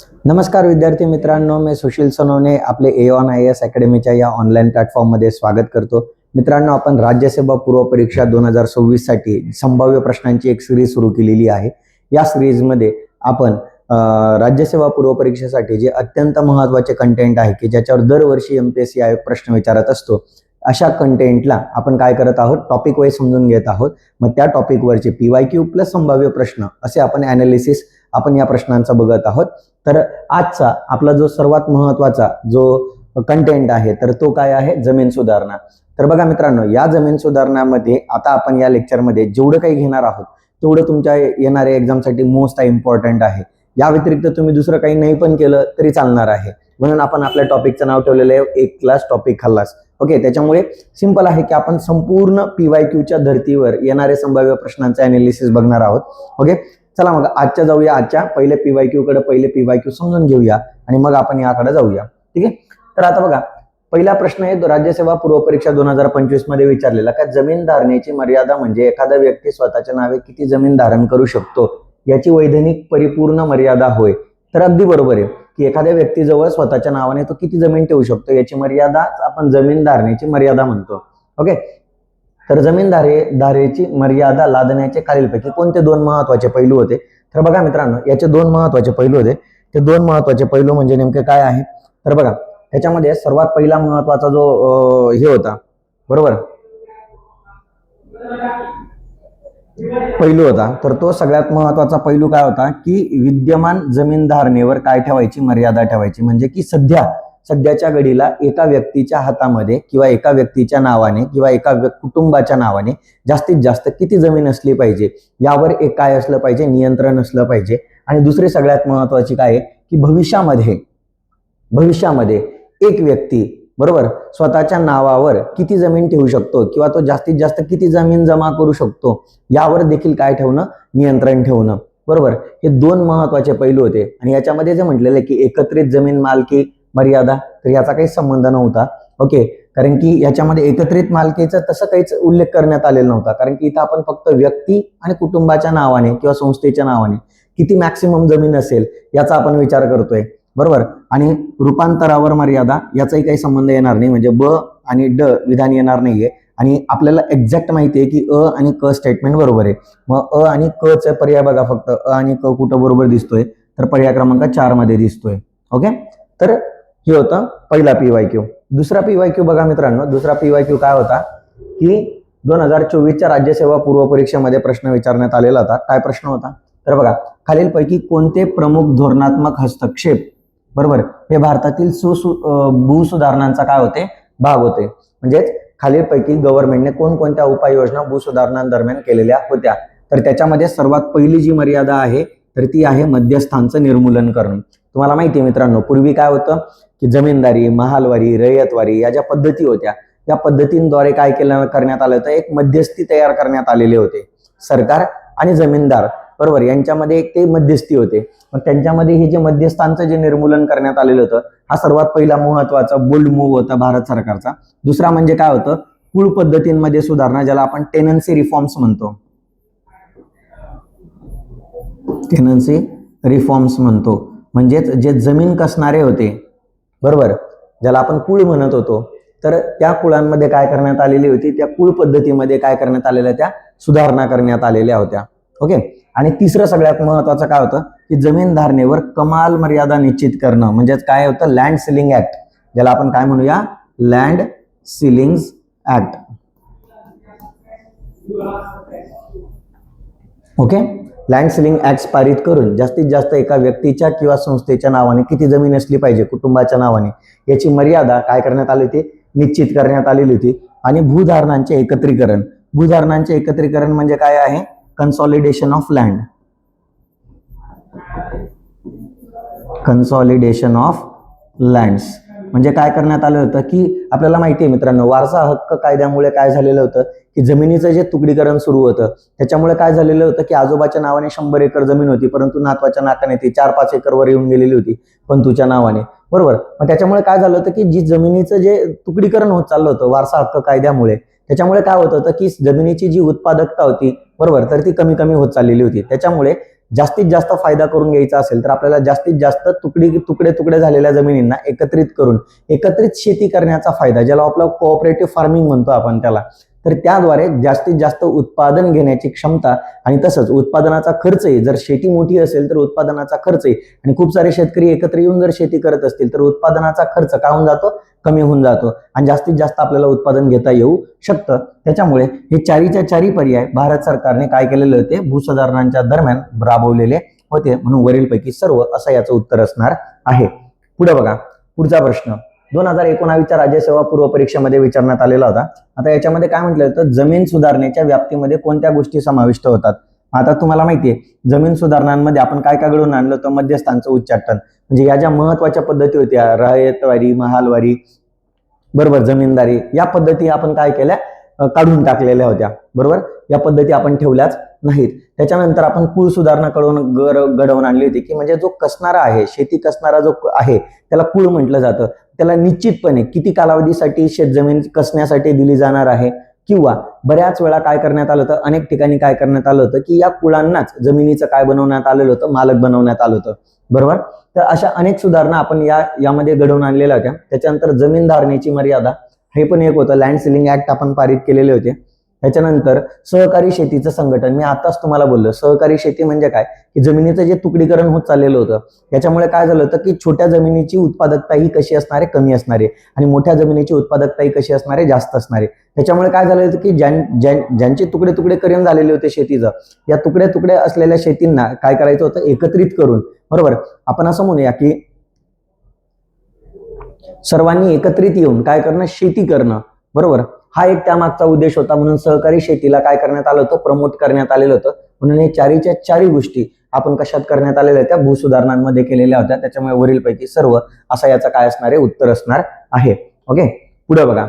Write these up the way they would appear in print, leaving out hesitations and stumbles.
नमस्कार विद्यार्थी मित्रांनो, मी सुशील सोनवणे आपले A1 IAS अकॅडमीच्या या ऑनलाईन प्लॅटफॉर्ममध्ये स्वागत करतो. मित्रांनो, आपण राज्यसेवा पूर्व परीक्षा 2026 साठी संभाव्य प्रश्नांची एक सिरीज सुरू केलेली आहे. या सिरीजमध्ये आपण राज्यसेवा पूर्व परीक्षेसाठी जे अत्यंत महत्त्वाचे कंटेंट आहे की ज्याच्यावर दरवर्षी MPSC आयोग प्रश्न विचारत असतो, अशा कंटेंटला आपण काय करत आहोत, टॉपिक वाईज समजून घेत आहोत. मग त्या टॉपिकवरचे PYQ प्लस संभाव्य प्रश्न असे आपण ॲनालिसिस आपण या प्रश्नांचा बघत आहोत. तर आजचा आपला जो सर्वात महत्त्वाचा जो कंटेंट आहे तर तो काय आहे, जमीन सुधारणा. तर बघा मित्रांनो, या जमीन सुधारणामध्ये आता आपण या लेक्चरमध्ये जेवढं काही घेणार आहोत तेवढं तुमच्या येणाऱ्या एक्झामसाठी मोस्ट इम्पॉर्टंट आहे. या व्यतिरिक्त तुम्ही दुसरं काही नाही पण केलं तरी चालणार आहे. म्हणून आपण आपल्या टॉपिकचं नाव ठेवलेलं आहे एक क्लास टॉपिक खल्लास. ओके, त्याच्यामुळे सिंपल आहे की आपण संपूर्ण PYQच्या धर्तीवर येणारे संभाव्य प्रश्नांचे ॲनालिसिस बघणार आहोत. ओके, चला मग आजच्या जाऊया. आजच्या पहिले PYQ समजून घेऊया आणि मग आपण याकडे जाऊया. ठीक आहे. तर आता बघा, पहिला प्रश्न आहे तो राज्यसेवा पूर्व परीक्षा 2025 मध्ये विचारलेला का जमीन धारणेची मर्यादा म्हणजे एखादा व्यक्ती स्वतःच्या नावे किती जमीन धारण करू शकतो याची वैधानिक परिपूर्ण मर्यादा होय. तर अगदी बरोबर आहे की एखाद्या व्यक्तीजवळ स्वतःच्या नावाने तो किती जमीन ठेवू शकतो याची मर्यादा आपण जमीन धारणेची मर्यादा म्हणतो. ओके, तर जमीन धारेची मर्यादा लादण्याचे खालीलपैकी कोणते दोन महत्वाचे पैलू होते. तर बघा मित्रांनो, याचे दोन महत्वाचे पैलू होते. ते दोन महत्वाचे पैलू म्हणजे नेमके काय आहे, तर बघा त्याच्यामध्ये सर्वात पहिला महत्वाचा जो हे होता, बरोबर, पैलू होता, तर तो सगळ्यात महत्वाचा पैलू काय होता की विद्यमान जमीन धारणेवर काय ठेवायची, मर्यादा ठेवायची. म्हणजे की सध्याच्या घडीला एका व्यक्तीच्या हातामध्ये किंवा एका व्यक्तीच्या नावाने किंवा एका कुटुंबाच्या नावाने जास्तीत जास्त किती जमीन असली पाहिजे यावर एक काय असलं पाहिजे, नियंत्रण असलं पाहिजे. आणि दुसरी सगळ्यात महत्वाची काय आहे की भविष्यामध्ये एक व्यक्ती, बरोबर, स्वतःच्या नावावर किती जमीन ठेवू शकतो किंवा तो जास्तीत जास्त किती जमीन जमा करू शकतो यावर देखील काय ठेवणं, नियंत्रण ठेवणं. बरोबर, हे दोन महत्वाचे पैलू होते. आणि याच्यामध्ये जे म्हटलेलं की एकत्रित जमीन मालकी मर्यादा, तर याचा काही संबंध नव्हता. ओके, कारण की याच्यामध्ये एकत्रित मालकीचा तसं काहीच उल्लेख करण्यात आलेला नव्हता. कारण की इथं आपण फक्त व्यक्ती आणि कुटुंबाच्या नावाने किंवा संस्थेच्या नावाने किती मॅक्सिमम जमीन असेल याचा आपण विचार करतोय. बरोबर, आणि रूपांतरावर मर्यादा याचाही काही संबंध येणार नाही. म्हणजे ब आणि ड विधान येणार नाहीये. आणि आपल्याला एक्झॅक्ट माहिती आहे की अ आणि क स्टेटमेंट बरोबर आहे. मग अ आणि क चा पर्याय बघा, फक्त अ आणि क कुठं बरोबर दिसतोय, तर पर्याय क्रमांक 4 मध्ये दिसतोय. ओके, तर हे होतं पहिला PYQ. दुसरा PYQ बघा मित्रांनो, दुसरा PYQ काय होता की 2024च्या राज्यसेवा पूर्व परीक्षेमध्ये प्रश्न विचारण्यात आलेला होता. काय प्रश्न होता, तर बघा, खालीलपैकी कोणते प्रमुख धोरणात्मक हस्तक्षेप, बरोबर, हे भारतातील भूसुधारणांचा काय होते, भाग होते. म्हणजेच खालीलपैकी गव्हर्नमेंटने कोणकोणत्या उपाययोजना भूसुधारणांदरम्यान केलेल्या होत्या. तर त्याच्यामध्ये सर्वात पहिली जी मर्यादा आहे तर ती आहे मध्यस्थांचं निर्मूलन करणं. तुम्हाला माहिती आहे मित्रांनो, पूर्वी काय होतं की जमीनदारी, महालवारी, रयतवारी या ज्या पद्धती होत्या या पद्धतींद्वारे काय करण्यात आलं होतं, एक मध्यस्थी तयार करण्यात आलेले होते. सरकार आणि जमीनदार, बरोबर, यांच्यामध्ये एक ते मध्यस्थी होते. पण त्यांच्यामध्ये हे जे मध्यस्थांचं जे निर्मूलन करण्यात आलेलं होतं, हा सर्वात पहिला महत्वाचा बोल्ड मूव्ह होता भारत सरकारचा. दुसरा म्हणजे काय होतं, कुळ पद्धतींमध्ये सुधारणा, ज्याला आपण टेनन्सी रिफॉर्म्स म्हणतो. टेनन्सी रिफॉर्म्स म्हणतो म्हणजेच जे जमीन कसणारे होते, बरोबर, ज्याला आपण कुळ म्हणत होतो, तर त्या कुळांमध्ये काय करण्यात आलेली होती, त्या कुळ पद्धतीमध्ये काय करण्यात आलेल्या, त्या सुधारणा करण्यात आलेल्या होत्या. ओके, आणि तिसरं सगळ्यात महत्वाचं काय होतं की जमीन धारणेवर कमाल मर्यादा निश्चित करणं. म्हणजेच काय होतं, लँड सिलिंग ऍक्ट, ज्याला आपण काय म्हणूया, land ceiling act. Okay, land ceiling act पारित करून जास्तीत जास्त एका व्यक्तीच्या किंवा संस्थेच्या नावाने किती जमीन असली पाहिजे, कुटुंबाच्या नावाने, याची मर्यादा काय करण्यात आली होती, निश्चित करण्यात आलेली होती. आणि भूधारणांचे एकत्रीकरण म्हणजे काय आहे, consolidation of land. Consolidation of lands म्हणजे काय करण्यात आलं होतं की आपल्याला माहिती आहे मित्रांनो, वारसा हक्क कायद्यामुळे काय झालेलं होतं की जमिनीचं जे तुकडीकरण सुरू होतं त्याच्यामुळे काय झालेलं होतं की आजोबाच्या नावाने 100 एकर जमीन होती, परंतु नातवाच्या नाकाने ती 4-5 एकरवर येऊन गेलेली होती पंतूच्या नावाने. बरोबर, मग त्याच्यामुळे काय झालं होतं की जी जमिनीचं जे तुकडीकरण होत चाललं होतं वारसा हक्क कायद्यामुळे, त्याच्यामुळे काय होत होतं की जमिनीची जी उत्पादकता होती, बरोबर, तर ती कमी कमी होत चाललेली होती. त्याच्यामुळे जास्तीत जास्त फायदा करून घ्यायचा असेल तर आपल्याला जास्तीत जास्त तुकडे झालेल्या जमिनींना एकत्रित करून एकत्रित शेती करण्याचा फायदा, ज्याला आपलं कोऑपरेटिव्ह फार्मिंग म्हणतो आपण त्याला, तर त्याद्वारे जास्तीत जास्त उत्पादन घेण्याची क्षमता आणि तसंच उत्पादनाचा खर्चही, जर शेती मोठी असेल तर उत्पादनाचा खर्चही, आणि खूप सारे शेतकरी एकत्र येऊन जर शेती करत असतील तर उत्पादनाचा खर्च काय होऊन जातो, कमी होऊन जातो आणि जास्तीत जास्त आपल्याला उत्पादन घेता येऊ शकतं. त्याच्यामुळे हे चारीच्या चारी पर्याय भारत सरकारने काय केलेले होते, भूसुधारणांच्या दरम्यान राबवलेले होते. म्हणून वरीलपैकी सर्व असं याचं उत्तर असणार आहे. पुढे बघा, पुढचा प्रश्न 2019च्या राज्यसेवा पूर्व परीक्षेमध्ये विचारण्यात आलेला होता. आता याच्यामध्ये काय म्हटलं होतं, जमीन सुधारणेच्या व्याप्तीमध्ये कोणत्या गोष्टी समाविष्ट होतात. आता तुम्हाला माहितीये जमीन सुधारणांमध्ये आपण काय काय घडवून आणलं होतं, मध्यस्थांचं उच्चाटन, म्हणजे या ज्या महत्वाच्या पद्धती होत्या, रयतवारी, महालवारी, बरोबर, जमीनदारी, या पद्धती आपण काय केल्या, काढून टाकलेल्या होत्या. बरोबर, या पद्धती आपण ठेवल्याच नाहीत. त्याच्यानंतर आपण कुळ सुधारणा घडवून आणली होती, की म्हणजे जो कसणारा आहे, शेती कसणारा जो आहे त्याला कुळ म्हटलं जातं. त्याला निश्चितपणे किती कालावधीसाठी शेतजमीन कसण्यासाठी दिली जाणार आहे, किंवा बऱ्याच वेळा काय करण्यात आलं होतं, अनेक ठिकाणी काय करण्यात आलं होतं की या कुळांनाच जमिनीचं काय बनवण्यात आलेलं होतं, मालक बनवण्यात आलं होतं. बरोबर, तर अशा अनेक सुधारणा आपण यामध्ये घडवून आणलेल्या होत्या. त्याच्यानंतर जमीन धारणेची मर्यादा हे पण एक होतं, लँड सिलिंग ऍक्ट आपण पारित केलेले होते. त्याच्यानंतर सहकारी शेतीचं संघटन, मी आताच तुम्हाला बोललो, सहकारी शेती म्हणजे काय, की जमिनीचं जे तुकडीकरण होत चाललेलं होतं याच्यामुळे काय झालं होतं की छोट्या जमिनीची उत्पादकता ही कशी असणार आहे, कमी असणार आहे, आणि मोठ्या जमिनीची उत्पादकता ही कशी असणार आहे, जास्त असणार आहे. त्याच्यामुळे काय झालं होतं की ज्यांचे तुकडे करण झालेले होते शेतीचं, या तुकडे असलेल्या शेतींना काय करायचं होतं, एकत्रित करून, बरोबर, आपण असं म्हणूया की सर्वांनी एकत्रित येऊन काय करणं, शेती करणं. बरोबर, हा एक त्यामागचा उद्देश होता. म्हणून सहकारी शेतीला काय करण्यात आलं होतं, प्रमोट करण्यात आलेलं होतं. म्हणून हे चारीच्या चारी गोष्टी आपण कशात करण्यात आलेल्या होत्या, भूसुधारणांमध्ये केलेल्या होत्या. त्याच्यामुळे वरीलपैकी सर्व असा याचा काय असणार आहे, उत्तर असणार आहे. ओके, पुढे बघा,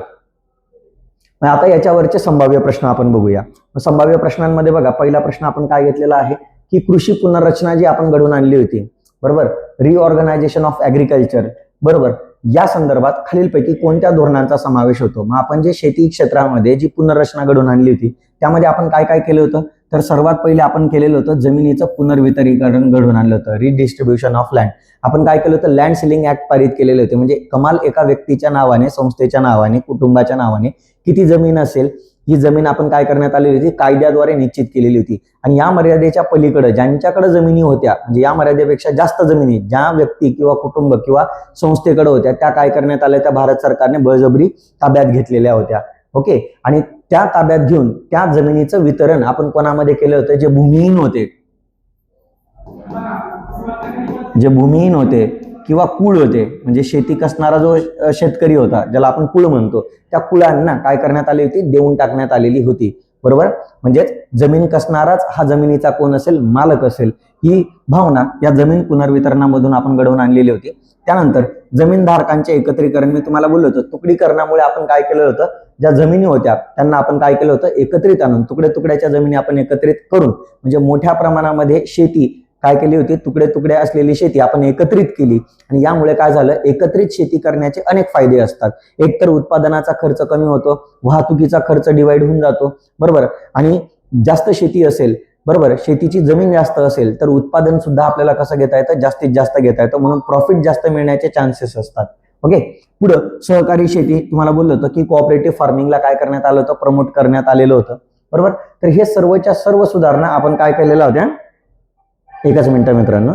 आता याच्यावरचे संभाव्य प्रश्न आपण बघूया. संभाव्य प्रश्नांमध्ये बघा, पहिला प्रश्न आपण काय घेतलेला आहे की कृषी पुनर्रचना जी आपण घडवून आणली होती, बरोबर, रिऑर्गनायझेशन ऑफ ऍग्रिकल्चर, बरोबर, या संदर्भात खालीलपैकी कोणत्या धोरणांचा समावेश होतो. मग आपण जे शेती क्षेत्रामध्ये जी पुनर्रचना घडवून आणली होती त्यामध्ये आपण काय काय केलं होतं, तर सर्वात पहिले आपण केलेलं होतं जमिनीचं पुनर्वितरीकरण घडवून आणलं होतं, रिडिस्ट्रीब्युशन ऑफ लँड. आपण काय केलं होतं, लँड सिलिंग ऍक्ट पारित केलेले होते, म्हणजे कमाल एका व्यक्तीच्या नावाने, संस्थेच्या नावाने, कुटुंबाच्या नावाने किती जमीन असेल ही जमीन आपण काय करण्यात आलेली होती, कायद्याद्वारे निश्चित केलेली होती. आणि या मर्यादेच्या पलीकडे ज्यांच्याकडे जमिनी होत्या, म्हणजे या मर्यादेपेक्षा जास्त जमिनी ज्या व्यक्ती किंवा कुटुंब किंवा संस्थेकडे होत्या, त्या काय करण्यात आल्या, त्या भारत सरकारने बळजबरी ताब्यात घेतलेल्या होत्या. ओके, आणि त्या ताब्यात घेऊन त्या जमिनीचं वितरण आपण कोणामध्ये केलं होतं, जे भूमिहीन होते किंवा कुळ होते, म्हणजे शेती कसणारा जो शेतकरी होता, ज्याला आपण कुळ म्हणतो, त्या कुळांना काय करण्यात आली होती, देऊन टाकण्यात आलेली होती. बरोबर, म्हणजे जमीन कसणाराच हा जमिनीचा कोण असेल, मालक असेल. ही भावना या जमीन पुनर्वितरणामधून आपण घडवून आणलेली होती. त्यानंतर जमीनधारकांचे एकत्रीकरण, मी तुम्हाला बोललो होतो, तुकडीकरणामुळे आपण काय केलं होतं, ज्या जमिनी होत्या त्यांना आपण काय केलं होतं, एकत्रित आणून तुकड्याच्या जमिनी आपण एकत्रित करून, म्हणजे मोठ्या प्रमाणामध्ये शेती काय केली होती, तुकडे असलेली शेती आपण एकत्रित केली. आणि यामुळे काय झालं, एकत्रित शेती करण्याचे अनेक फायदे असतात. एक तर उत्पादनाचा खर्च कमी होतो, वाहतुकीचा खर्च डिवाइड होऊन जातो, बरोबर, आणि जास्त शेती असेल, बरोबर, शेतीची जमीन जास्त असेल तर उत्पादन सुद्धा आपल्याला कसं घेता येतं, जास्तीत जास्त घेता येतं, म्हणून प्रॉफिट जास्त मिळण्याचे चान्सेस असतात. ओके, पुढं सहकारी शेती, तुम्हाला बोललो होतं की कोऑपरेटिव्ह फार्मिंगला काय करण्यात आलं होतं, प्रमोट करण्यात आलेलं होतं. बरोबर, तर हे सर्वच्या सर्व सुधारणा आपण काय केलेल्या होत्या. एकच मिनिट मित्रांनो,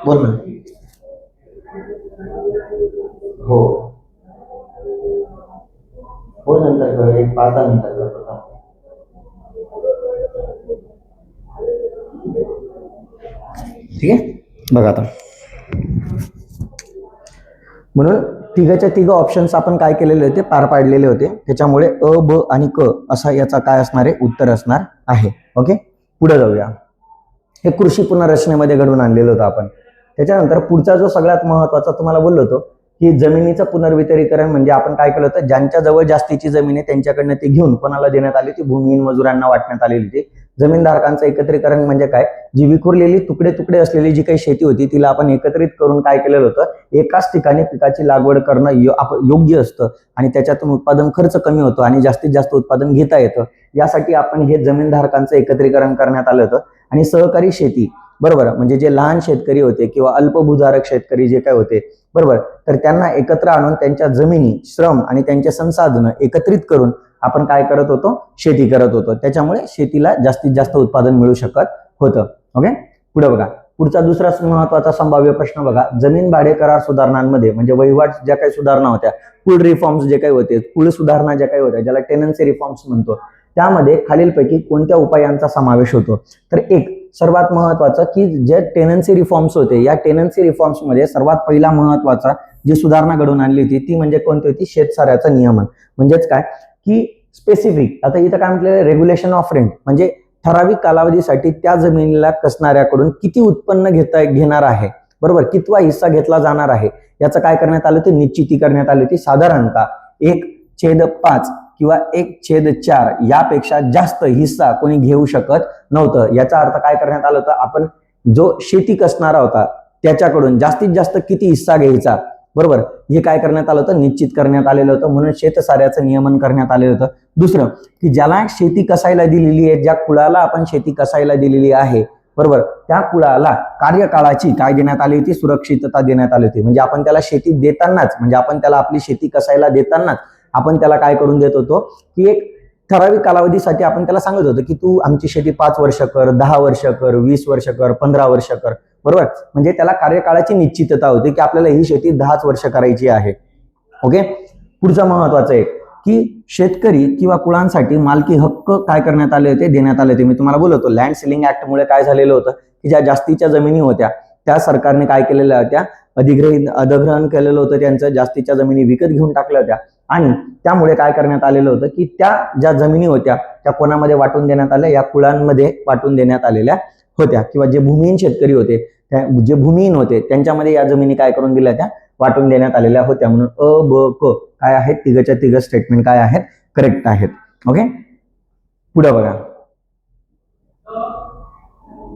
बोल ना. हो हो, नंतर एक 5-10 मिनिटात करतो. ठीक आहे, बघा आता, म्हणून तिघाच्या तिघ ऑप्शन्स आपण काय केलेले होते, पार पाडलेले होते. त्याच्यामुळे अ, ब आणि क असा याचा काय असणार आहे, उत्तर असणार आहे. ओके, पुढे जाऊया. हे कृषी पुनर्रचनेमध्ये घडवून आणलेलं होतं आपण. त्याच्यानंतर पुढचा जो सगळ्यात महत्वाचा तुम्हाला बोललो होतो की जमिनीचं पुनर्वितरीकरण, म्हणजे आपण काय केलं होतं, ज्यांच्या जवळ जास्तीची जमीन आहे त्यांच्याकडनं ती घेऊन कोणाला देण्यात आली, ती भूमिहीन मजुरांना वाटण्यात आलेली होती. जमीनधारकांचं एकत्रीकरण म्हणजे काय, जी विखुरलेली तुकडे तुकडे असलेली जी काही शेती होती तिला आपण एकत्रित करून काय केलेलं होतं, एकाच ठिकाणी पिकाची लागवड करणं योग्य असतं आणि त्याच्यातून उत्पादन खर्च कमी होतो आणि जास्तीत जास्त उत्पादन घेता येतं. यासाठी आपण हे जमीनधारकांचं एकत्रीकरण करण्यात आलं होतं. आणि सहकारी शेती, बरोबर, म्हणजे जे लहान शेतकरी होते किंवा अल्पभूधारक शेतकरी जे काय होते, बरोबर, तर त्यांना एकत्र आणून त्यांच्या जमिनी, श्रम आणि त्यांचे संसाधनं एकत्रित करून आपण काय करत होतो, शेती करत होतो. त्याच्यामुळे शेतीला जास्तीत जास्त उत्पादन मिळू शकत होतं. ओके, पुढे बघा. पुढचा दुसरा महत्वाचा संभाव्य प्रश्न बघा, जमीन भाडे करार सुधारणांमध्ये म्हणजे वहिवाट ज्या काही सुधारणा होत्या, पूल रिफॉर्म्स जे काही होते, पूल सुधारणा ज्या काही होत्या, ज्याला टेनन्सी रिफॉर्म्स म्हणतो, त्यामध्ये खालीलपैकी कोणत्या उपायांचा समावेश होतो. तर एक सर्वात महत्वाचं की जे टेनन्सी रिफॉर्म्स होते, या टेनन्सी रिफॉर्म्स मध्ये सर्वात पहिला महत्वाचा जी सुधारणा घडवून आणली होती ती म्हणजे कोणती होती, शेतसाऱ्याचं नियमन. म्हणजेच काय की स्पेसिफिक, आता इथं काय म्हटलं, रेग्युलेशन ऑफ रेंट, म्हणजे ठराविक कालावधीसाठी त्या जमिनीला कसणाऱ्याकडून किती उत्पन्न घेणार आहे, बरोबर, कितवा हिस्सा घेतला जाणार आहे, याचं काय करण्यात आलं, ते निश्चिती करण्यात आली होती. साधारणतः 1/5 किंवा 1/4 यापेक्षा जास्त हिस्सा कोणी घेऊ शकत नव्हतं. याचा अर्थ काय करण्यात आलं होतं, आपण जो शेती कसणारा होता त्याच्याकडून जास्तीत जास्त किती हिस्सा घ्यायचा, बरोबर, हे काय करण्यात आलं होतं, निश्चित करण्यात आलेलं होतं. म्हणून शेतसाऱ्याचं नियमन करण्यात आलेलं होतं. दुसरं की ज्याला शेती कसायला दिलेली आहे, ज्या कुळाला आपण शेती कसायला दिलेली आहे, बरोबर, त्या कुळाला कार्यकाळाची काय देण्यात आली होती, सुरक्षितता देण्यात आली होती. म्हणजे आपण त्याला शेती देतानाच, म्हणजे आपण त्याला आपली शेती कसायला देतानाच आपण त्याला काय करून देत होतो की एक ठराविक कालावधीसाठी आपण त्याला सांगत होतो की तू आमची शेती 5 वर्ष कर, 10 वर्ष कर, 20 वर्ष कर, 15 वर्ष कर, बरोबर. म्हणजे त्याला कार्यकाळाची निश्चितता होती की आपल्याला ही शेती 10 वर्ष करायची आहे. ओके, पुढचा महत्वाचं आहे की शेतकरी किंवा कुळांसाठी मालकी हक्क काय करण्यात आले होते, देण्यात आले होते. मी तुम्हाला बोलतो लँड सिलिंग ऍक्ट मुळे काय झालेलं होतं की ज्या जास्तीच्या जमिनी होत्या त्या सरकारने काय केलेल्या होत्या, अधिग्रहण केलेलं होतं, त्यांचं जास्तीच्या जमिनी विकत घेऊन टाकल्या होत्या. आणि त्यामुळे काय करण्यात आलेलं होतं की त्या ज्या जमिनी होत्या त्या कोणामध्ये वाटून देण्यात आल्या, या कुळांमध्ये वाटून देण्यात आलेल्या होत्या. किंवा जे भूमिहीन शेतकरी होते, जे भूमिहीन होते त्यांच्यामध्ये या जमिनी काय करून दिल्या, त्या वाटून देण्यात आलेल्या होत्या. म्हणून अ ब क काय आहेत, तिघच्या तिघ स्टेटमेंट काय आहेत, करेक्ट आहेत. ओके, पुढे बघा.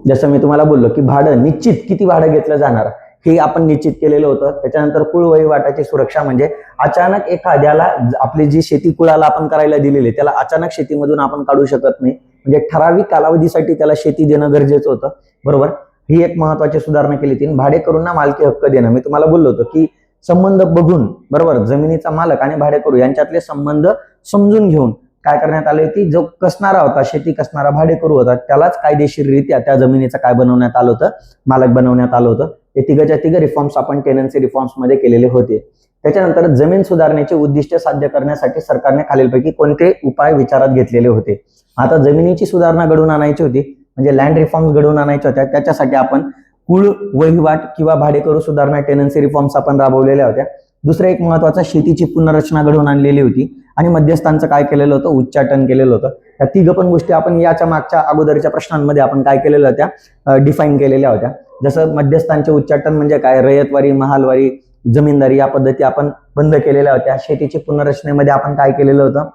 जसं मी तुम्हाला बोललो की भाडं निश्चित किती भाडं घेतलं जाणार हे आपण निश्चित केलेलं होतं. त्याच्यानंतर कुळ वहिवाटाची सुरक्षा, म्हणजे अचानक एखाद्याला आपली जी शेती कुळाला आपण करायला दिलेली त्याला अचानक शेतीमधून आपण काढू शकत नाही, म्हणजे ठराविक कालावधीसाठी त्याला शेती देणं गरजेचं होतं, बरोबर. ही एक महत्वाची सुधारणा केली होती. भाडेकरूंना मालकी हक्क देणं, मी तुम्हाला बोललो होतो की संबंध बघून, बरोबर, जमिनीचा मालक आणि भाडेकरू यांच्यातले संबंध समजून घेऊन काय करण्यात आले होती, जो कसणारा होता, शेती कसणारा भाडेकरू होता, त्यालाच कायदेशीररित्या त्या जमिनीचं काय बनवण्यात आलं होतं, मालक बनवण्यात आलं होतं. हे तिघच्या तिघ रिफॉर्म्स आपण टेनन्सी रिफॉर्म्स मध्ये केलेले होते. त्याच्यानंतर जमीन सुधारणेचे उद्दिष्ट साध्य करण्यासाठी सरकारने खालीलपैकी कोणते उपाय विचारात घेतलेले होते. आता जमिनीची सुधारणा घडवून आणायची होती, म्हणजे लँड रिफॉर्म्स घडवून आणायच्या होत्या. त्याच्यासाठी आपण कुळ वहिवाट किंवा भाडेकरू सुधारणा टेनन्सी रिफॉर्म्स आपण राबवलेल्या होत्या. दुसरं एक महत्वाचं शेतीची पुनर्रचना घडवून आणलेली होती आणि मध्यस्थांचं काय केलेलं होतं, उच्चाटन केलेलं होतं. या तिघ पण गोष्टी आपण याच्या मागच्या अगोदरच्या प्रश्नांमध्ये आपण काय केलेल्या होत्या, डिफाईन केलेल्या होत्या. जसं मध्यस्थांचे उच्चाटन म्हणजे काय, रयतवारी, महालवारी, जमीनदारी या पद्धती आपण बंद केलेल्या होत्या. शेतीची पुनर्रचनेमध्ये आपण काय केलेलं होतं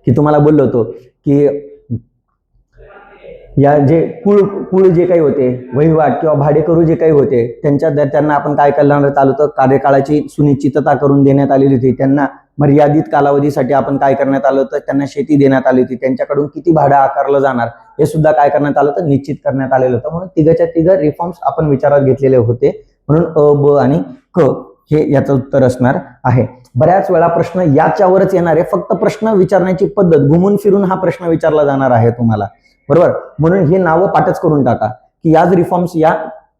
की तुम्हाला बोललो होतो की या जे कुळ जे काही होते, वहिवाट किंवा भाडेकरू जे काही होते, त्यांना आपण काय करण्यात आलं होतं, कार्यकाळाची सुनिश्चितता करून देण्यात आलेली होती. त्यांना मर्यादित कालावधीसाठी आपण काय करण्यात आलं होतं, त्यांना शेती देण्यात आली होती. त्यांच्याकडून किती भाडं आकारलं जाणार हे सुद्धा काय करण्यात आलं होतं, निश्चित करण्यात आलेलं होतं. म्हणून तिघच्या तिघ रिफॉर्म्स आपण विचारात घेतलेले होते. म्हणून अ ब आणि क हे याचं उत्तर असणार आहे. बऱ्याच वेळा प्रश्न याच्यावरच येणार आहे, फक्त प्रश्न विचारण्याची पद्धत घुमून फिरून हा प्रश्न विचारला जाणार आहे तुम्हाला, बरोबर. म्हणून हे नावं पाठच करून टाका की याच रिफॉर्म्स या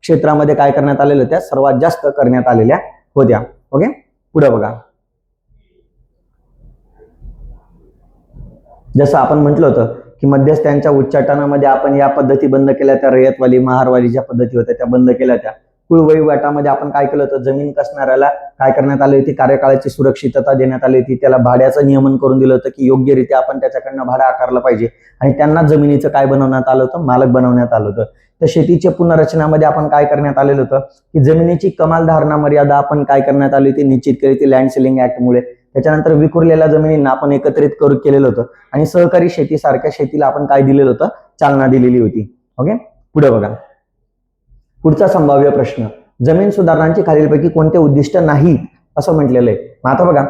क्षेत्रामध्ये काय करण्यात आलेल्या होत्या, सर्वात जास्त करण्यात आलेल्या होत्या. ओके, पुढे बघा. जसं आपण म्हटलं होतं की मध्यस्थांच्या उच्चाटनामध्ये आपण या पद्धती बंद केल्या, त्या रयतवाली, महारवाली ज्या पद्धती होत्या त्या बंद केल्या. त्या कुळ वहिवाटामध्ये आपण काय केलं होतं, जमीन कसणाऱ्याला काय करण्यात आली होती, कार्यकाळाची सुरक्षितता देण्यात आली होती. त्याला भाड्याचं नियमन करून दिलं होतं की योग्यरित्या आपण त्याच्याकडनं भाडं आकारलं पाहिजे आणि त्यांना जमिनीचं काय बनवण्यात आलं होतं, मालक बनवण्यात आलं होतं. तर शेतीच्या पुनर्रचनामध्ये आपण काय करण्यात आलेलं होतं की जमिनीची कमाल धारणा मर्यादा आपण काय करण्यात आली होती, निश्चित केली होती लँड सिलिंग ऍक्ट मुळे. त्याच्यानंतर विखुरलेल्या जमिनींना आपण एकत्रित केलेलं होतं आणि सहकारी शेती सारख्या शेतीला आपण काय दिलेलं होतं, चालना दिलेली होती. ओके, पुढे बघा. पुढचा संभाव्य प्रश्न, जमीन सुधारणांची खालीलपैकी कोणते उद्दिष्ट नाही असं म्हटलेलं आहे. मग आता बघा,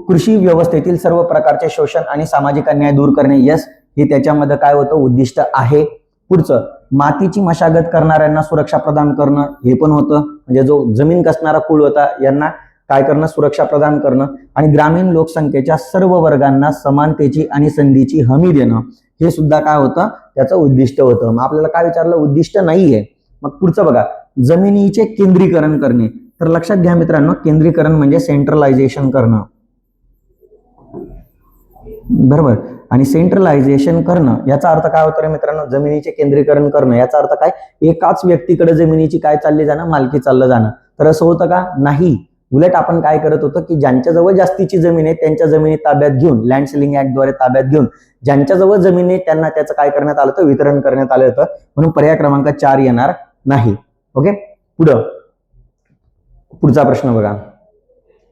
कृषी व्यवस्थेतील सर्व प्रकारचे शोषण आणि सामाजिक अन्याय दूर करणे, यस, हे त्याच्यामध्ये काय होतं, उद्दिष्ट आहे. पुढचं, मातीची मशागत करणाऱ्यांना सुरक्षा प्रदान करणं, हे पण होतं. म्हणजे जो जमीन कसणारा कुळ होता यांना काय करणं, सुरक्षा प्रदान करणं. आणि ग्रामीण लोकसंख्येच्या सर्व वर्गांना समानतेची आणि संधीची हमी देणं, हे सुद्धा काय होतं, त्याचं उद्दिष्ट होतं. मग आपल्याला काय विचारलं, उद्दिष्ट नाहीये. मग पुढचं बघा, जमिनीचे केंद्रीकरण करणे. तर लक्षात घ्या मित्रांनो, केंद्रीकरण म्हणजे सेंट्रलायझेशन करणं, बरोबर. आणि सेंट्रलायझेशन करणं याचा अर्थ काय होतं रे मित्रांनो, जमिनीचे केंद्रीकरण करणं याचा अर्थ काय, एकाच व्यक्तीकडे जमिनीची काय चालली जाणं, मालकी चाललं जाणं. तर असं होतं का, नाही. उलट आपण काय करत होतो की ज्यांच्याजवळ जास्तीची जमीन आहे त्यांच्या जमिनी ताब्यात घेऊन, लँड सिलिंग ऍक्टद्वारे ताब्यात घेऊन ज्यांच्याजवळ जमीन आहे त्यांना त्याचं काय करण्यात आलं होतं, वितरण करण्यात आलं होतं. म्हणून पर्याय क्रमांक 4 येणार नाही. ओके, पुढचा प्रश्न बघा.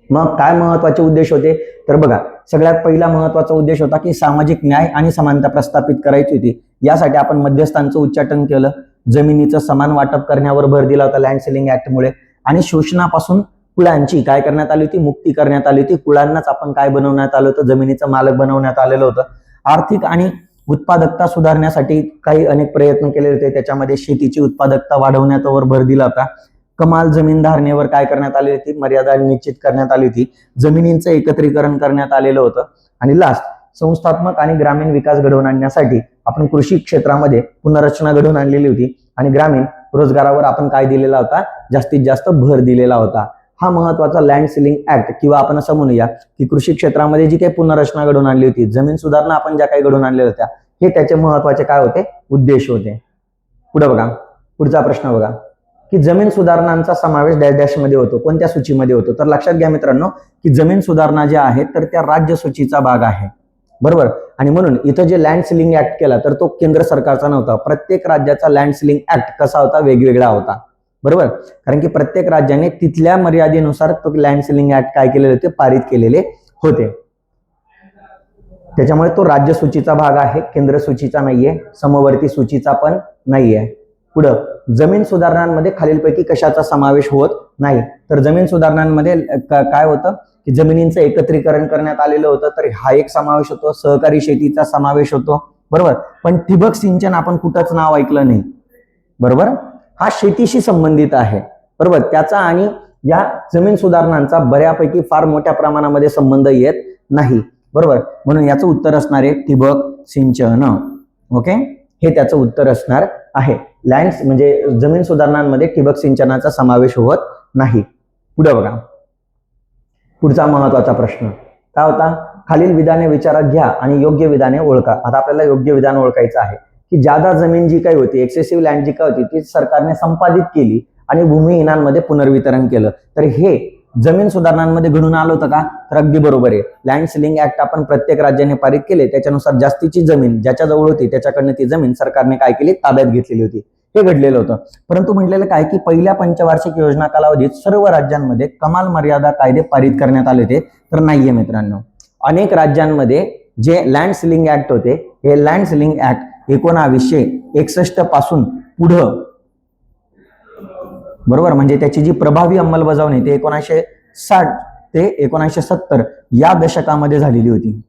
मग काय महत्वाचे उद्देश होते, तर बघा, सगळ्यात पहिला महत्वाचा उद्देश होता की सामाजिक न्याय आणि समानता प्रस्थापित करायची होती. यासाठी आपण मध्यस्थांचं उच्चाटन केलं, जमिनीचं समान वाटप करण्यावर भर दिला होता लँड सिलिंग ऍक्टमुळे. आणि शोषणापासून कुळांची काय करण्यात आली होती, मुक्ती करण्यात आली होती. कुळांनाच आपण काय बनवण्यात आलं होतं, जमिनीचं मालक बनवण्यात आलेलं होतं. आर्थिक आणि उत्पादकता सुधारण्यासाठी काही अनेक प्रयत्न केले होते. त्याच्यामध्ये शेतीची उत्पादकता वाढवण्यावर भर दिला होता. कमाल जमीन धारणेवर काय करण्यात आली होती, मर्यादा निश्चित करण्यात आली होती. जमिनींचं एकत्रीकरण करण्यात आलेलं होतं. आणि लास्ट, संस्थात्मक आणि ग्रामीण विकास घडवून आणण्यासाठी आपण कृषी क्षेत्रामध्ये पुनर्रचना घडवून आणलेली होती. आणि ग्रामीण रोजगारावर आपण काय दिलेला होता, जास्तीत जास्त भर दिलेला होता. हा महत्वाचा लँड सिलिंग ऍक्ट, किंवा आपण असं म्हणूया की कृषी क्षेत्रामध्ये जी काही पुनर्रचना घडवून आणली होती, जमीन सुधारणा आपण ज्या काही घडवून आणलेल्या होत्या, हे त्याचे महत्वाचे काय होते, उद्देश होते. पुढे बघा, पुढचा प्रश्न बघा की जमीन सुधारणांचा समावेश डॅश डॅश मध्ये होतो, कोणत्या सूचीमध्ये होतो. तर लक्षात घ्या मित्रांनो की जमीन सुधारणा ज्या आहेत तर त्या राज्य सूचीचा भाग आहे, बरोबर. आणि म्हणून इथं जे लँड सिलिंग ऍक्ट केला तर तो केंद्र सरकारचा नव्हता. प्रत्येक राज्याचा लँड सिलिंग ऍक्ट कसा होता, वेगवेगळा होता, बरोबर. कारण की प्रत्येक राज्याने तिथल्या मर्यादेनुसार तो लँड सिलिंग ऍक्ट काय केलेले होते, पारित केलेले होते. त्याच्यामुळे तो राज्य सूचीचा भाग आहे, केंद्र सूचीचा नाहीये, समवर्ती सूचीचा पण नाहीये. पुढं, जमीन सुधारणांमध्ये खालीलपैकी कशाचा समावेश होत नाही. तर जमीन सुधारणांमध्ये काय होतं की जमिनींचं एकत्रीकरण करण्यात आलेलं होतं. तर हा एक समावेश होतो. सहकारी शेतीचा समावेश होतो, बरोबर. पण ठिबक सिंचन आपण कुठंच नाव ऐकलं नाही, बरोबर. हा शेतीशी संबंधित आहे, बरोबर. त्याचा आणि या जमीन सुधारणांचा बऱ्यापैकी फार मोठ्या प्रमाणामध्ये संबंध येत नाही, बरोबर. म्हणून याचं उत्तर असणार आहे ठिबक सिंचन. ओके, हे त्याचं उत्तर असणार आहे. लँड म्हणजे जमीन सुधारणांमध्ये ठिबक सिंचनाचा समावेश होत नाही. पुढे बघा, पुढचा महत्वाचा प्रश्न काय होता, खालील विधाने विचारात घ्या आणि योग्य विधाने ओळखा. आता आपल्याला योग्य विधान ओळखायचं आहे की जादा जमीन जी काही होती, एक्सेसिव्ह लँड जी काही होती, ती सरकारने संपादित केली आणि भूमिहीनांमध्ये पुनर्वितरण केलं. तर हे जमीन सुधारणांमध्ये घडून आलं होतं का, तर अगदी बरोबर आहे. लँड सिलिंग ऍक्ट आपण प्रत्येक राज्याने पारित केले, त्याच्यानुसार जास्तीची जमीन ज्याच्याजवळ होती त्याच्याकडनं ती जमीन सरकारने काय केली, ताब्यात घेतलेली होती. हे घडलेलं होतं. परंतु म्हटलेलं काय की पहिल्या पंचवार्षिक योजना कालावधीत सर्व राज्यांमध्ये कमाल मर्यादा कायदे पारित करण्यात आले होते, तर नाहीये मित्रांनो. अनेक राज्यांमध्ये जे लँड सिलिंग ऍक्ट होते, हे लँड सिलिंग ऍक्ट 1961 पासून पुढं, बरोबर, म्हणजे त्याची जी प्रभावी अंमलबजावणी ते 1960 ते 1970 या दशकामध्ये झालेली होती,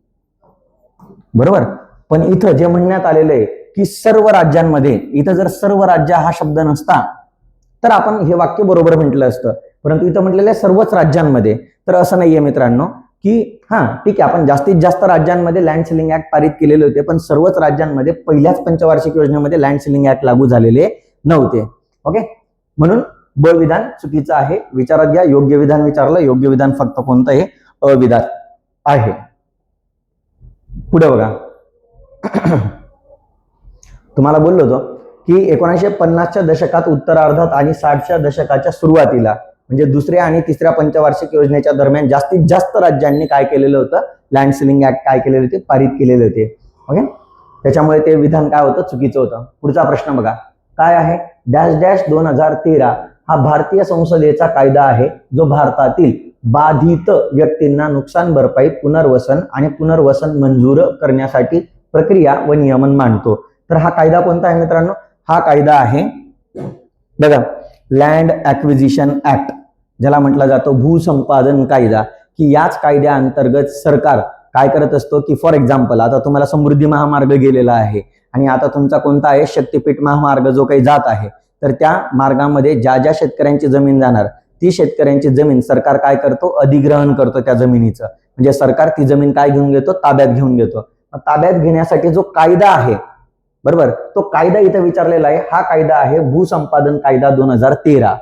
बरोबर. पण इथं जे म्हणण्यात आलेलं आहे की सर्व राज्यांमध्ये, इथं जर सर्व राज्य हा शब्द नसता तर आपण हे वाक्य बरोबर म्हटलं असतं. परंतु इथं म्हटलेलं आहे सर्वच राज्यांमध्ये. तर असं नाहीये मित्रांनो की ठीक आहे, आपण जास्तीत जास्त राज्यांमध्ये लँड सिलिंग ऍक्ट पारित केलेले होते, पण सर्वच राज्यांमध्ये पहिल्याच पंचवार्षिक योजनेमध्ये लँड सिलिंग ऍक्ट लागू झालेले नव्हते. ओके, म्हणून ब विधान चुकीचं आहे. विचारात घ्या, योग्य विधान विचारलं, योग्य विधान फक्त कोणतं आहे, अविधान आहे. पुढे बघा, तुम्हाला बोललो होतो की 1950च्या दशकात उत्तरार्धात आणि 60च्या दशकाच्या सुरुवातीला म्हणजे दुसऱ्या आणि तिसऱ्या पंचवार्षिक योजनेच्या दरम्यान जास्तीत जास्त राज्यांनी काय केलेलं होतं, लँड सिलिंग ऍक्ट काय केलेले होते, पारित केलेले होते. ओके, त्याच्यामुळे ते विधान काय होतं, चुकीचं होतं. पुढचा प्रश्न बघा काय आहे, डॅश डॅश 2013 हा भारतीय संसदेचा कायदा आहे जो भारतातील बाधित व्यक्तींना नुकसान भरपाई, पुनर्वसन आणि पुनर्वसन मंजूर करण्यासाठी प्रक्रिया व नियमन मांडतो. तर हा कायदा कोणता आहे मित्रांनो? हा कायदा आहे बघा लँड ॲक्विजिशन ऍक्ट, ज्याला म्हटला जातो भूसंपादन कायदा. की याच कायद्याअंतर्गत सरकार काय करत असतो की फॉर एक्झाम्पल आता तुम्हाला समृद्धी महामार्ग गेलेला आहे आणि आता तुमचा कोणता आहे शक्तीपीठ महामार्ग जो काही जात आहे, तर त्या मार्गामध्ये ज्या ज्या शेतकऱ्यांची जमीन जाणार ती शेतकऱ्यांची जमीन सरकार काय करतो? अधिग्रहण करतो त्या जमिनीचं. म्हणजे सरकार ती जमीन काय घेऊन घेतो? ताब्यात घेऊन घेतो. ताब्यात घेण्यासाठी जो कायदा आहे बरोबर, तो कायदा इथं विचारलेला आहे. हा कायदा आहे भूसंपादन कायदा 2013.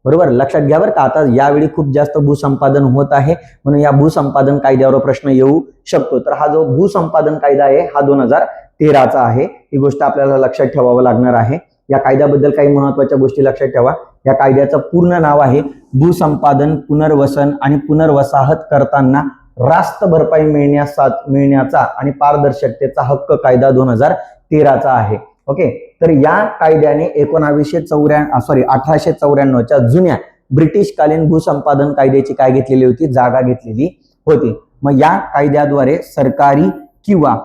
बरोबर, लक्षात घ्या बरं का. आता यावेळी खूप जास्त भूसंपादन होत आहे म्हणून या भूसंपादन कायद्यावर प्रश्न येऊ शकतो. तर हा जो भूसंपादन कायदा आहे हा 2013चा आहे. ही गोष्ट आपल्याला लक्षात ठेवावं लागणार आहे. या कायद्याबद्दल काही महत्वाच्या गोष्टी लक्षात ठेवा. या कायद्याचं पूर्ण नाव आहे भूसंपादन, पुनर्वसन आणि पुनर्वसाहत करताना रास्त भरपाई मिळण्याचा आणि पारदर्शकतेचा हक्क कायदा 2013चा आहे. ओके, तर या कायद्याने 1894च्या जुन्या ब्रिटिशकालीन भूसंपादन कायद्याची काय घेतलेली होती? जागा घेतलेली होती. मग या कायद्याद्वारे सरकारी किंवा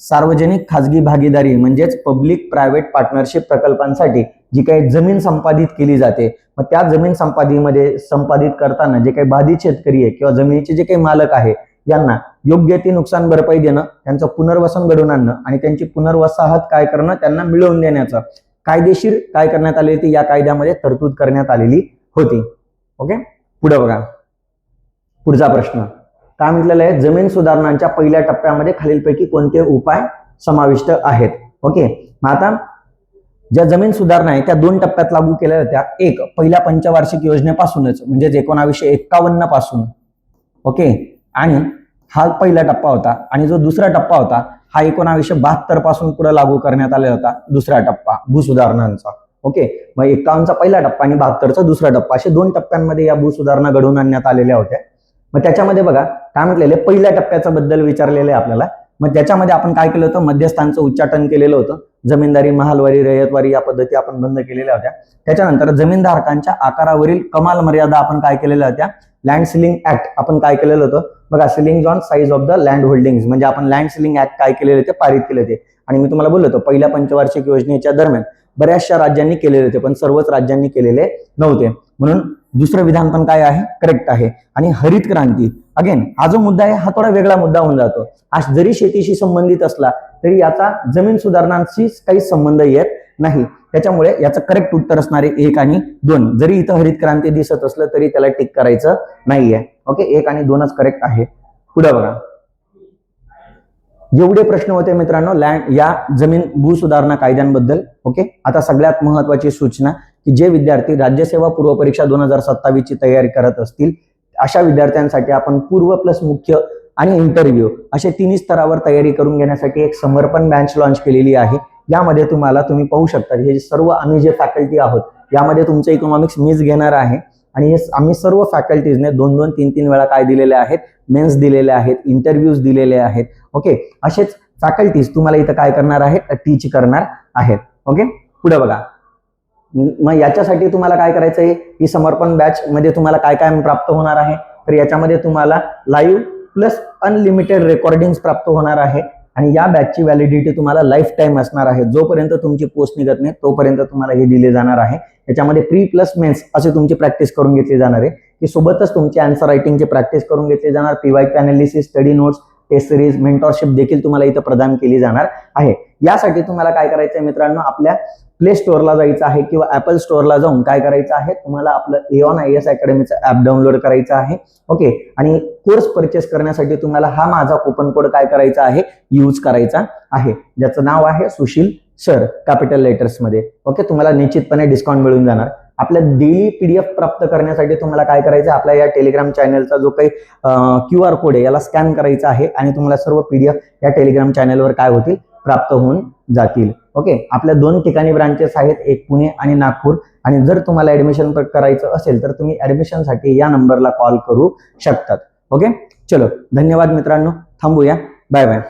सार्वजनिक खाजगी भागीदारी म्हणजेच पब्लिक प्रायव्हेट पार्टनरशिप प्रकल्पांसाठी जी काही जमीन संपादित केली जाते, मग त्या जमीन संपादित करताना जे काही बाधित शेतकरी आहे किंवा जमिनीचे जे काही मालक आहे यांना योग्य ती नुकसान भरपाई देणं, त्यांचं पुनर्वसन घडवून आणणं आणि त्यांची पुनर्वसाहत काय करणं त्यांना मिळवून देण्याचं कायदेशीर काय करण्यात आले होते? या कायद्यामध्ये तरतूद करण्यात आलेली होती. ओके, पुढे बघा पुढचा प्रश्न काय म्हटलेलं आहे? जमीन सुधारणांच्या पहिल्या टप्प्यामध्ये खालीलपैकी कोणते उपाय समाविष्ट आहेत? ओके, मग आता ज्या जमीन सुधारणा आहे त्या 2 टप्प्यात लागू केल्या होत्या. एक पहिल्या पंचवार्षिक योजनेपासूनच म्हणजेच 1951 पासून. ओके, आणि हा पहिला टप्पा होता आणि जो दुसरा टप्पा होता हा 1972 पासून पुढे लागू करण्यात आला होता दुसरा टप्पा भूसुधारणांचा. ओके, मग 51चा पहिला टप्पा आणि 72चा दुसरा टप्पा असे 2 टप्प्यांमध्ये या भूसुधारणा घडवून आणण्यात आलेल्या होत्या. मग त्याच्यामध्ये बघा काय म्हटलेले पहिल्या टप्प्याचा बद्दल विचारलेलं आहे आपल्याला. मग त्याच्यामध्ये आपण काय केलं होतं? मध्यस्थांचं उच्चाटन केलेलं होतं. जमीनदारी, महालवारी, रयतवारी या पद्धती आपण बंद केलेल्या होत्या. त्याच्यानंतर जमीनधारकांच्या आकारावरील कमाल मर्यादा आपण काय केलेल्या होत्या? लँड सिलिंग ऍक्ट आपण काय केलेलं होतं बघा, ceiling on size of the land holdings, म्हणजे आपण लँड सिलिंग ऍक्ट काय केलेले होते? पारित केले होते. आणि मी तुम्हाला बोललो होतो पहिल्या पंचवार्षिक योजनेच्या दरम्यान बऱ्याचशा राज्यांनी केलेले होते पण सर्वच राज्यांनी केलेले नव्हते. म्हणून दुसरं विधान पण काय आहे? करेक्ट आहे. आणि हरित क्रांती, अगेन हा जो मुद्दा आहे हा थोडा वेगळा मुद्दा होऊन जातो. हा जरी शेतीशी संबंधित असला तरी याचा जमीन सुधारणांशी काही संबंध येत नाही. त्याच्यामुळे याचं करेक्ट उत्तर असणारे 1 आणि 2. जरी इथं हरित क्रांती दिसत असलं तरी त्याला टिक करायचं नाहीये. ओके, 1 आणि 2च करेक्ट आहे. पुढे बघा, जेवढे प्रश्न होते मित्रांनो लँड या जमीन भूसुधारणा कायद्यांबद्दल. ओके, आता सगळ्यात महत्वाची सूचना की जे विद्यार्थी राज्यसेवा पूर्व परीक्षा 2027 ची तयारी करत असतील अशा विद्यार्थ्यांसाठी आपण पूर्व प्लस मुख्य आणि इंटरव्ह्यू असे 3 स्तरावर तयारी करून घेण्यासाठी एक समर्पण बँच लॉन्च केलेली आहे. यामध्ये तुम्ही पाहू शकता हे सर्व आम्ही जे फॅकल्टी आहोत यामध्ये तुमचं इकॉनॉमिक्स मीच घेणार आहे आणि हे आम्ही सर्व फॅकल्टीजने 2-2, 3-3 वेळा काय दिलेले आहेत? मेन्स दिलेले आहेत, इंटरव्ह्यूज दिलेले आहेत. ओके, असेच फॅकल्टीज तुम्हाला इथं काय करणार आहेत? टीच करणार आहेत. ओके, पुढे बघा, मग याच्यासाठी तुम्हाला काय करायचं आहे? ही समर्पण बॅच मध्ये तुम्हाला काय काय प्राप्त होणार आहे? तर याच्यामध्ये तुम्हाला लाईव्ह प्लस अनलिमिटेड रेकॉर्डिंग प्राप्त होणार आहे आणि या बॅचची व्हॅलिडिटी तुम्हाला लाईफ टाइम असणार आहे. जोपर्यंत तुमची पोस्ट निघत नाही तोपर्यंत तुम्हाला हे दिले जाणार आहे. याच्यामध्ये प्री प्लस मेन्स असे तुमची प्रॅक्टिस करून घेतली जाणार आहे की सोबतच तुमची आन्सर रायटिंगची प्रॅक्टिस करून घेतली जाणार. PYQ analysis, study notes, test series, mentorship देखील तुम्हाला इथं प्रदान केली जाणार आहे. यासाठी तुम्हाला काय करायचं आहे मित्रांनो? आपल्या प्ले स्टोअरला जायचं आहे किंवा ऍपल स्टोअरला जाऊन काय करायचं आहे? तुम्हाला आपलं एऑन IAS अकॅडमीचं ऍप डाउनलोड करायचं आहे. ओके, आणि कोर्स परचेस करण्यासाठी तुम्हाला हा माझा कुपन कोड काय करायचा आहे? यूज करायचा आहे, ज्याचं नाव आहे सुशील सर कॅपिटल लेटर्स मध्ये. ओके, तुम्हाला निश्चितपणे डिस्काउंट मिळून जाणार. आपल्या डेली PDF प्राप्त करण्यासाठी तुम्हाला काय करायचं? आपल्या या टेलिग्राम चॅनलचा जो काही QR कोड आहे याला स्कॅन करायचा आहे आणि तुम्हाला सर्व PDF या टेलिग्राम चॅनलवर काय होतील? प्राप्त होऊन जातील. ओके, आपल्या 2 ठिकाणी ब्रांचेस आहेत, एक पुणे आणि नागपूर. आणि जर तुम्हाला ऍडमिशन करायचं असेल तर तुम्ही ऍडमिशनसाठी या नंबरला कॉल करू शकतात. ओके, चलो धन्यवाद मित्रांनो, थांबूया, बाय बाय.